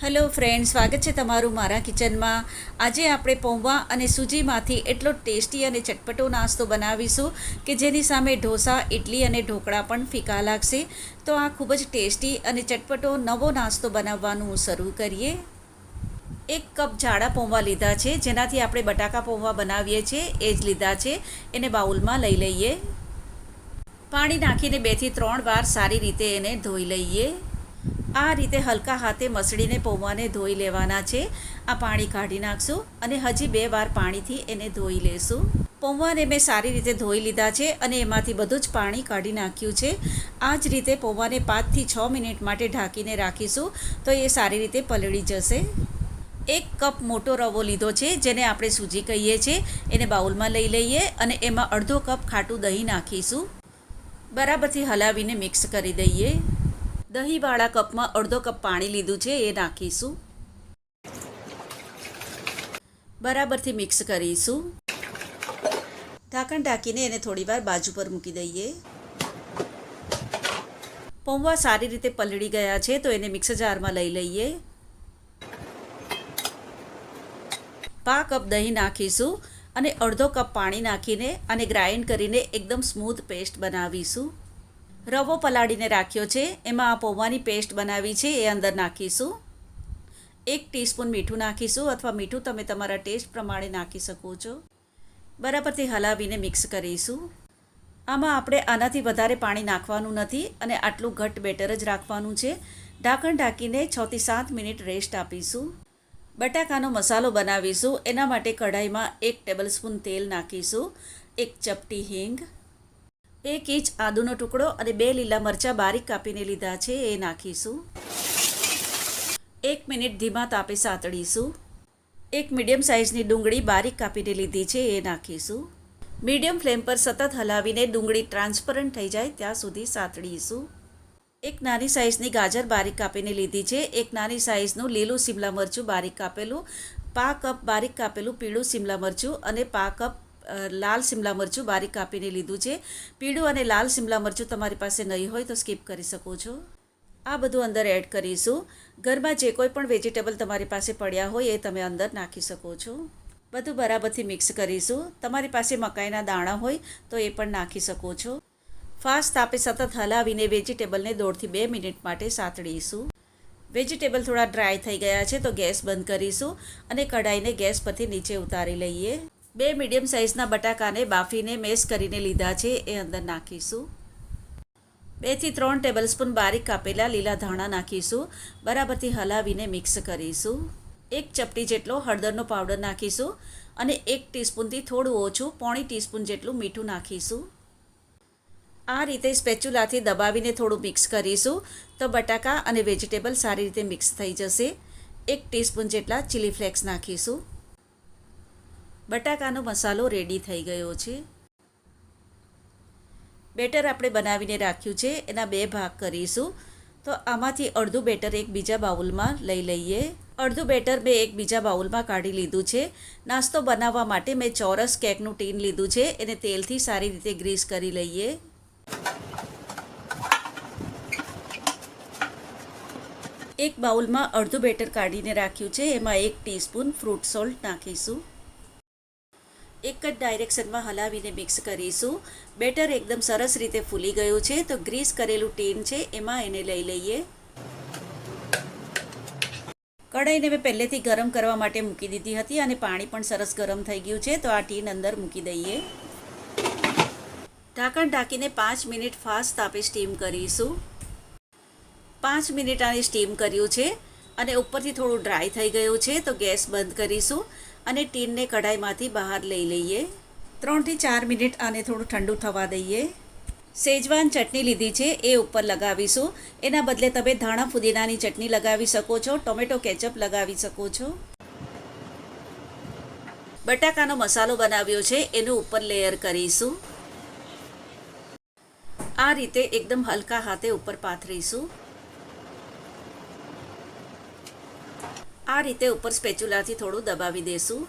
Hello friend, સ્વાગત છે તમારું મારા કિચનમાં. આજે આપણે પૌવા અને સૂજીમાંથી એટલો ટેસ્ટી અને ચટપટો નાસ્તો બનાવીશું કે જેની સામે ઢોસા, ઇડલી અને ઢોકળા પણ ફીકા લાગશે. તો આ ખૂબ જ ટેસ્ટી અને ચટપટો નવો નાસ્તો બનાવવાનું શરૂ કરીએ. 1 કપ જાડા પૌવા લીધા છે, જેનાથી આપણે બટાકા પૌવા બનાવીએ છીએ એ જ લીધા છે. એને બાઉલમાં લઈ લઈએ. પાણી નાખીને 2 થી 3 વાર સારી રીતે એને ધોઈ લઈએ. આ રીતે હલકા હાથે મસળીને પૌવાને ધોઈ લેવાના છે. આ પાણી કાઢી નાખશું અને હજી 2 વાર પાણીથી એને ધોઈ લેશું. પૌવાને મેં સારી રીતે ધોઈ લીધા છે અને એમાંથી બધું જ પાણી કાઢી નાખ્યું છે. આ જ રીતે પૌવાને 5 થી 6 મિનિટ માટે ઢાંકીને રાખીશું તો એ સારી રીતે પલળી જશે. 1 કપ મોટો રવો લીધો છે, જેને આપણે સૂજી કહીએ છીએ. એને બાઉલમાં લઈ લઈએ અને એમાં અડધો કપ ખાટું દહીં નાખીશું. બરાબરથી હલાવીને મિક્સ કરી દઈએ. દહીંવાળા કપમાં અડધો કપ પાણી લીધું છે, એ નાખીશું. બરાબરથી મિક્સ કરીશું. ઢાંકણ ઢાંકીને એને થોડીવાર બાજુ પર મૂકી દઈએ. પૌવા સારી રીતે પલળી ગયા છે તો એને મિક્સર જારમાં લઈ લઈએ. 1/2 કપ દહીં નાખીશું અને અડધો કપ પાણી નાખીને અને ગ્રાઇન્ડ કરીને એકદમ સ્મૂથ પેસ્ટ બનાવીશું. રવો પલાળીને રાખ્યો છે, એમાં આ પૌવાની પેસ્ટ બનાવી છે એ અંદર નાખીશું. 1 ટીસ્પૂન મીઠું નાખીશું, અથવા મીઠું તમે તમારા ટેસ્ટ પ્રમાણે નાખી શકો છો. બરાબરથી હલાવીને મિક્સ કરીશું. આમાં આપણે આનાથી વધારે પાણી નાખવાનું નથી અને આટલું ઘટ્ટ બેટર જ રાખવાનું છે. ઢાંકણ ઢાંકીને 6 થી 7 મિનિટ રેસ્ટ આપીશું. બટાકાનો મસાલો બનાવીશું. એના માટે કઢાઈમાં 1 ટેબલસ્પૂન તેલ નાખીશું. 1 ચપટી હિંગ, 1 ઇંચ આદુનો ટુકડો અને 2 લીલા મરચાં બારીક કાપીને લીધા છે એ નાખીશું. 1 મિનિટ ધીમા તાપે સાતળીશું. 1 મીડિયમ સાઇઝની ડુંગળી બારીક કાપીને લીધી છે એ નાખીશું. મીડિયમ ફ્લેમ પર સતત હલાવીને ડુંગળી ટ્રાન્સપરન્ટ થઈ જાય ત્યાં સુધી સાતળીશું. 1 નાની સાઇઝની ગાજર બારીક કાપીને લીધી છે. 1 નાની સાઇઝનું લીલું શિમલા મરચું બારીક કાપેલું, 1/2 કપ બારીક કાપેલું પીળું શિમલા મરચું અને 1/2 કપ લાલ શિમલા મરચું બારીક કાપીને લીધું છે. પીળું અને લાલ શિમલા મરચું તમારી પાસે નહીં હોય તો સ્કીપ કરી શકો છો. આ બધું અંદર એડ કરીશું. ઘરમાં જે કોઈ પણ વેજીટેબલ તમારી પાસે પડ્યા હોય એ તમે અંદર નાખી શકો છો. બધું બરાબરથી મિક્સ કરીશું. તમારી પાસે મકાઈના દાણા હોય તો એ પણ નાખી શકો છો. ફાસ્ટ તાપે સતત હલાવીને વેજીટેબલને 1.5 થી 2 મિનિટ માટે સાતળીશું. વેજીટેબલ થોડા ડ્રાય થઈ ગયા છે તો ગેસ બંધ કરીશું અને કઢાઈને ગેસ પરથી નીચે ઉતારી લઈએ. 2 મીડિયમ સાઇઝના બટાકાને બાફીને મેશ કરીને લીધા છે એ અંદર નાખીશું. 2 થી 3 ટેબલસ્પૂન બારીક કાપેલા લીલા ધાણા નાખીશું. બરાબરથી હલાવીને મિક્સ કરીશું. 1 ચપટી જેટલો હળદરનો પાવડર નાખીશું અને 1 ટીસ્પૂનથી થોડું ઓછું 1/4 ટીસ્પૂન જેટલું મીઠું નાખીશું. આ રીતે સ્પેચ્યુલાથી દબાવીને થોડું મિક્સ કરીશું તો બટાકા અને વેજીટેબલ સારી રીતે મિક્સ થઈ જશે. 1 ટીસ્પૂન જેટલા ચીલી ફ્લેક્સ નાખીશું. બટાકાનો મસાલો રેડી થઈ ગયો છે. બેટર આપણે બનાવીને રાખ્યું છે એના 2 ભાગ કરીશું. તો આમાંથી અડધું બેટર એક બીજા બાઉલમાં લઈ લઈએ. અડધું બેટર મેં એક બીજા બાઉલમાં કાઢી લીધું છે. નાસ્તો બનાવવા માટે મેં ચોરસ કેકનું ટીન લીધું છે. એને તેલથી સારી રીતે ગ્રીસ કરી લઈએ. એક બાઉલમાં અડધું બેટર કાઢીને રાખ્યું છે. એમાં 1 ટીસ્પૂન ફ્રૂટ સોલ્ટ નાખીશું. એક જ ડાયરેક્શનમાં હલાવીને મિક્સ કરીશું. બેટર એકદમ સરસ રીતે ફૂલી ગયું છે તો ગ્રીસ કરેલું ટીન છે એમાં એને લઈ લઈએ. કઢાઈને મેં પહેલેથી ગરમ કરવા માટે મૂકી દીધી હતી અને પાણી પણ સરસ ગરમ થઈ ગયું છે તો આ ટીન અંદર મૂકી દઈએ. ઢાંકણ ઢાંકીને 5 મિનિટ ફાસ્ટ તાપે સ્ટીમ કરીશું. 5 મિનિટ આને સ્ટીમ કર્યું છે અને ઉપરથી થોડું ડ્રાય થઈ ગયું છે તો ગેસ બંધ કરીશું અને ટીનને કઢાઈમાંથી બહાર લઈ લઈએ. 3 થી 4 મિનિટ આને થોડું ઠંડુ થવા દઈએ. શેજવાન ચટણી લીધી છે એ ઉપર લગાવીશું. એના બદલે તમે ધાણા ફુદીનાની ચટણી લગાવી શકો છો, ટોમેટો કેચઅપ લગાવી શકો છો. બટાકાનો મસાલો બનાવ્યો છે એનું ઉપર લેયર કરીશું. આ રીતે એકદમ હલકા હાથે ઉપર પાથરીશું. આ રીતે ઉપર સ્પેચ્યુલાથી થોડું દબાવી દેશું.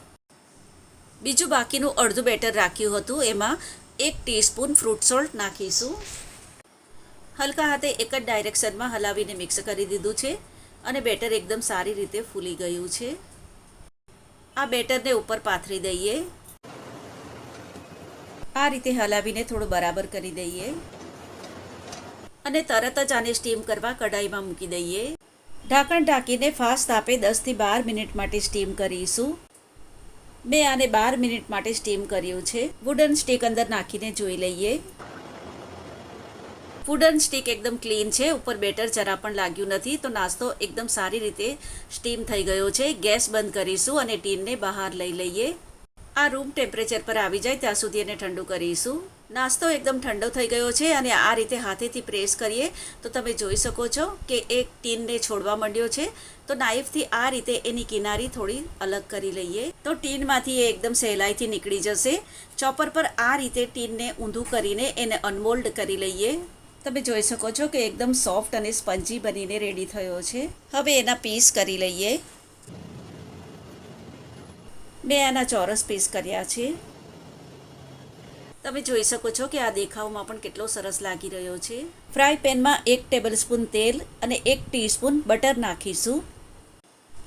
બીજું બાકીનું અડધું બેટર રાખ્યું હતું એમાં 1 ટીસ્પૂન ફ્રૂટ સોલ્ટ નાખીશું. હલકા હાથે એક જ ડાયરેક્શનમાં હલાવીને મિક્સ કરી દીધું છે અને બેટર એકદમ સારી રીતે ફૂલી ગયું છે. આ બેટરને ઉપર પાથરી દઈએ. આ રીતે હલાવીને થોડું બરાબર કરી દઈએ અને તરત જ આને સ્ટીમ કરવા કઢાઈમાં મૂકી દઈએ. ઢાંકણ ઢાંકીને ફાસ્ટ તાપે 10 થી 12 મિનિટ માટે સ્ટીમ કરીશું. મેં આને 12 મિનિટ માટે સ્ટીમ કર્યું છે. વુડન સ્ટીક અંદર નાખીને જોઈ લઈએ. વુડન સ્ટીક એકદમ ક્લીન છે, ઉપર બેટર જરા પણ લાગ્યું નથી. તો નાસ્તો એકદમ સારી રીતે સ્ટીમ થઈ ગયો છે. ગેસ બંધ કરીશું અને ટીનને બહાર લઈ લઈએ. આ રૂમ ટેમ્પરેચર પર આવી જાય ત્યાં સુધી એને ઠંડુ કરીશું. નાસ્તો એકદમ ઠંડો થઈ ગયો છે અને આ રીતે હાથેથી પ્રેસ કરીએ તો તમે જોઈ શકો છો કે એક ટીનને છોડવા માંડ્યો છે. તો નાઈફથી આ રીતે એની કિનારી થોડી અલગ કરી લઈએ તો ટીનમાંથી એ એકદમ સહેલાઈથી નીકળી જશે. ચોપર પર આ રીતે ટીનને ઊંધું કરીને એને અનમોલ્ડ કરી લઈએ. તમે જોઈ શકો છો કે એકદમ સોફ્ટ અને સ્પંજી બનીને રેડી થયો છે. હવે એના પીસ કરી લઈએ. મેં આના ચોરસ પીસ કર્યા છે. તમે જોઈ શકો છો કે આ દેખાવમાં પણ કેટલો સરસ લાગી રહ્યો છે. ફ્રાય પેનમાં 1 ટેબલસ્પૂન તેલ અને 1 ટીસ્પૂન બટર નાખીશું.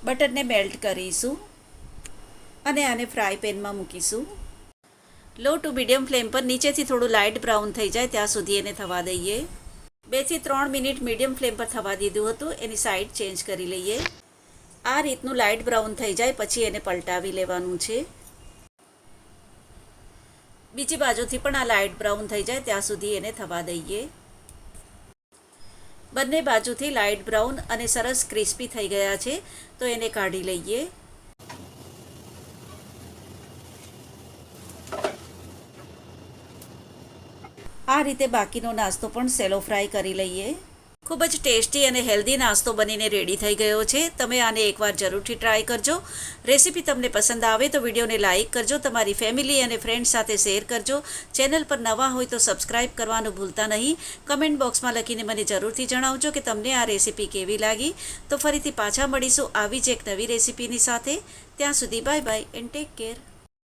બટરને મેલ્ટ કરીશું અને આને ફ્રાય પેનમાં મૂકીશું. લો ટુ મીડિયમ ફ્લેમ પર નીચેથી થોડું લાઇટ બ્રાઉન થઈ જાય ત્યાં સુધી એને થવા દઈએ. 2 થી 3 મિનિટ મીડિયમ ફ્લેમ પર થવા દીધું હતું. એની સાઈડ ચેન્જ કરી લઈએ. આ રીતનું લાઇટ બ્રાઉન થઈ જાય પછી એને પલટાવી લેવાનું છે. બીજી બાજુથી પણ આ લાઇટ બ્રાઉન થઈ જાય ત્યાં સુધી એને થવા દઈએ. બંને બાજુથી લાઇટ બ્રાઉન અને સરસ ક્રિસ્પી થઈ ગયા છે તો એને કાઢી લઈએ. આ રીતે બાકીનો નાસ્તો પણ સેલો ફ્રાય કરી લઈએ. ખૂબ જ ટેસ્ટી અને હેલ્ધી નાસ્તો બનીને રેડી થઈ ગયો છે. તમે આને એકવાર જરૂરથી ટ્રાય કરજો. રેસીપી તમને પસંદ આવે તો વિડીયોને લાઇક કરજો, તમારી ફેમિલી અને ફ્રેન્ડ્સ સાથે શેર કરજો. ચેનલ પર નવા હોય તો સબસ્ક્રાઇબ કરવાનું ભૂલતા નહીં. કમેન્ટ બોક્સમાં લખીને મને જરૂરથી જણાવજો કે તમને આ રેસીપી કેવી લાગી. તો ફરીથી પાછા મળીશું આવી જ એક નવી રેસીપીની સાથે. ત્યાં સુધી bye bye and take care.